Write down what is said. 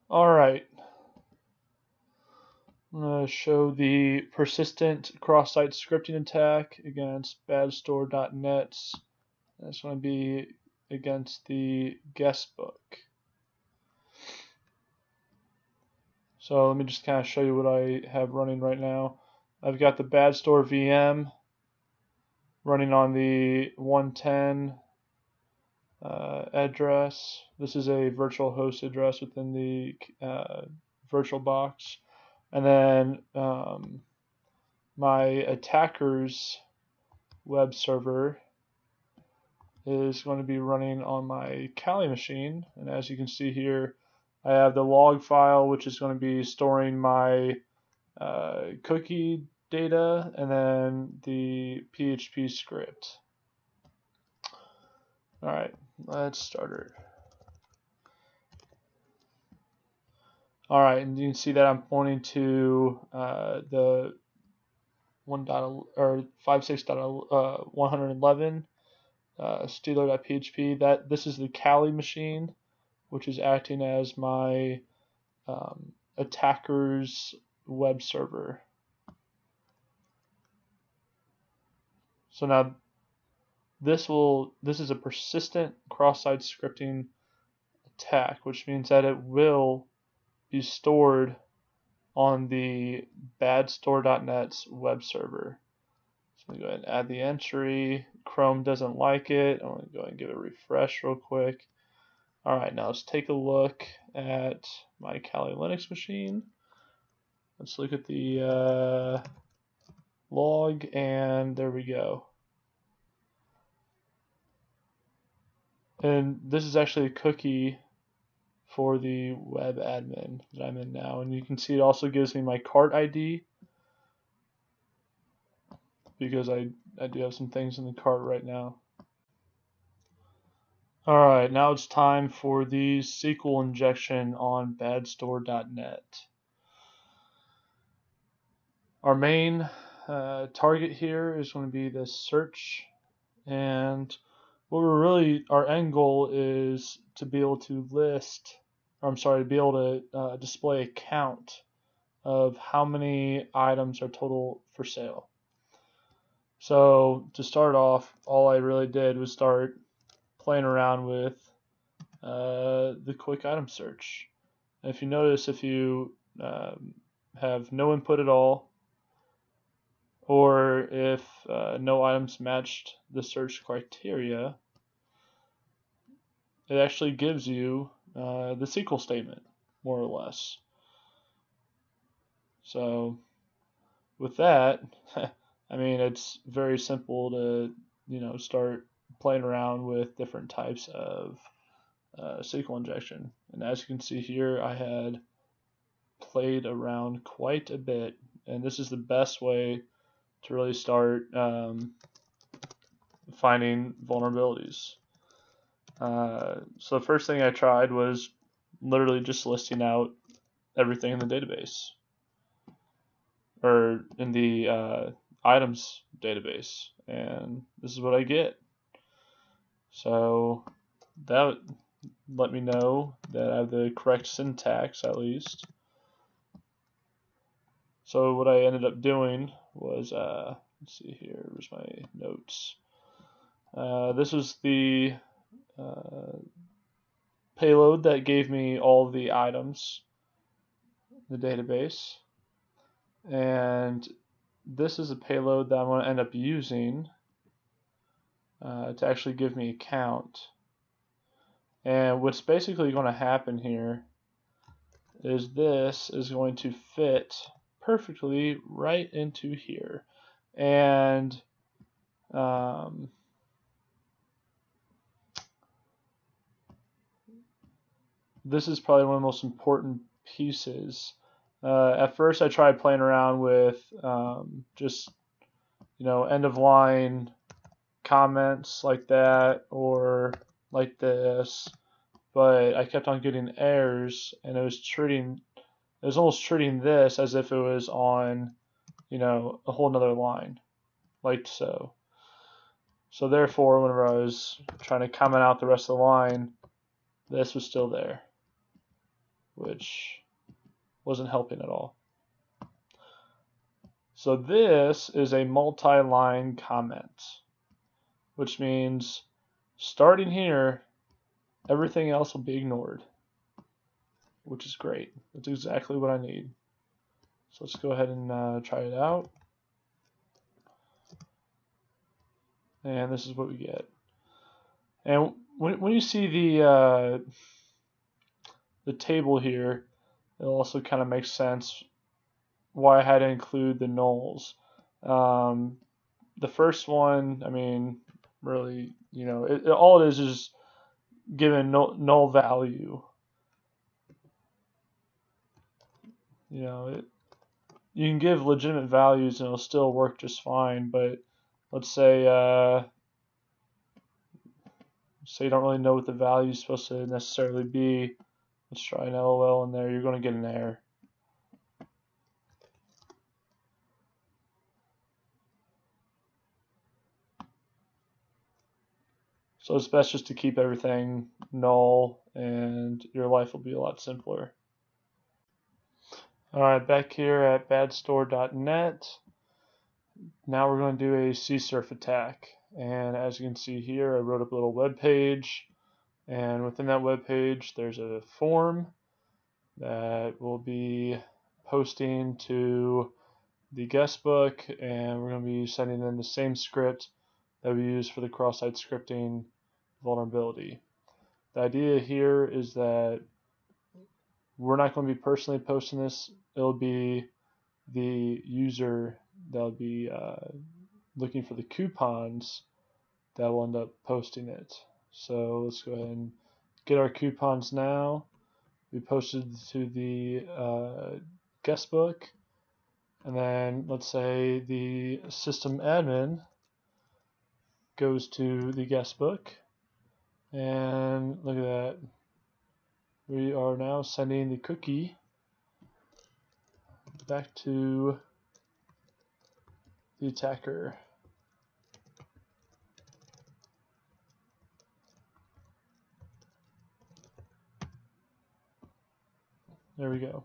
Alright, I'm going to show the persistent cross-site scripting attack against badstore.net. That's going to be against the guest book. So let me just kind of show you what I have running right now. I've got the badstore VM running on the 110 address. This is a virtual host address within the virtual box. And then my attacker's web server is going to be running on my Kali machine. And as you can see here, I have the log file, which is going to be storing my cookie data, and then the PHP script. All right, let's start it. All right, and you can see that I'm pointing to the 56.111 stealer.php. That this is the Kali machine, which is acting as my attacker's web server. So now this is a persistent cross-site scripting attack, which means that it will be stored on the badstore.net's web server. So I'm going to go ahead and add the entry. Chrome doesn't like it. I'm going to go ahead and give it a refresh real quick. Alright, now let's take a look at my Kali Linux machine. Let's look at the log, and there we go. And this is actually a cookie for the web admin that I'm in now. And you can see it also gives me my cart ID, because I do have some things in the cart right now. Alright, now it's time for the SQL injection on badstore.net. Our main target here is going to be this search, and what our end goal is to be able to be able to display a count of how many items are total for sale. So to start off, all I really did was start playing around with the quick item search. And if you notice, if you have no input at all, or if no items matched the search criteria, it actually gives you the SQL statement, more or less. So with that, I mean, it's very simple to start playing around with different types of SQL injection. And as you can see here, I had played around quite a bit, and this is the best way to really start finding vulnerabilities. So the first thing I tried was literally just listing out everything in the database, or in the items database, and this is what I get. So that let me know that I have the correct syntax, at least. So what I ended up doing was, let's see here, where's my notes? This was the payload that gave me all the items in the database, and this is a payload that I'm going to end up using to actually give me a count. And what's basically going to happen here is this is going to fit perfectly right into here, and this is probably one of the most important pieces. At first I tried playing around with just end of line comments like that, or like this, but I kept on getting errors, and it was almost treating this as if it was on a whole nother line, like so. So therefore, whenever I was trying to comment out the rest of the line, this was still there. which wasn't helping at all. So this is a multi-line comment, which means starting here, everything else will be ignored, which is great. That's exactly what I need. So let's go ahead and try it out. And this is what we get. And when you see the table here, it also kind of makes sense why I had to include the nulls. The first one, I mean, really, you know, all it is given null value. You know, you can give legitimate values and it'll still work just fine, but let's say you don't really know what the value is supposed to necessarily be. Let's try an LOL in there. You're going to get an error. So it's best just to keep everything null and your life will be a lot simpler. Alright, back here at badstore.net. Now we're going to do a CSRF attack. And as you can see here, I wrote up a little web page. And within that web page, there's a form that will be posting to the guest book. And we're going to be sending in the same script that we use for the cross-site scripting vulnerability. The idea here is that we're not going to be personally posting this. It'll be the user that'll be looking for the coupons that will end up posting it. So let's go ahead and get our coupons now. We posted to the guest book, and then let's say the system admin goes to the guest book, and look at that. We are now sending the cookie back to the attacker. There we go.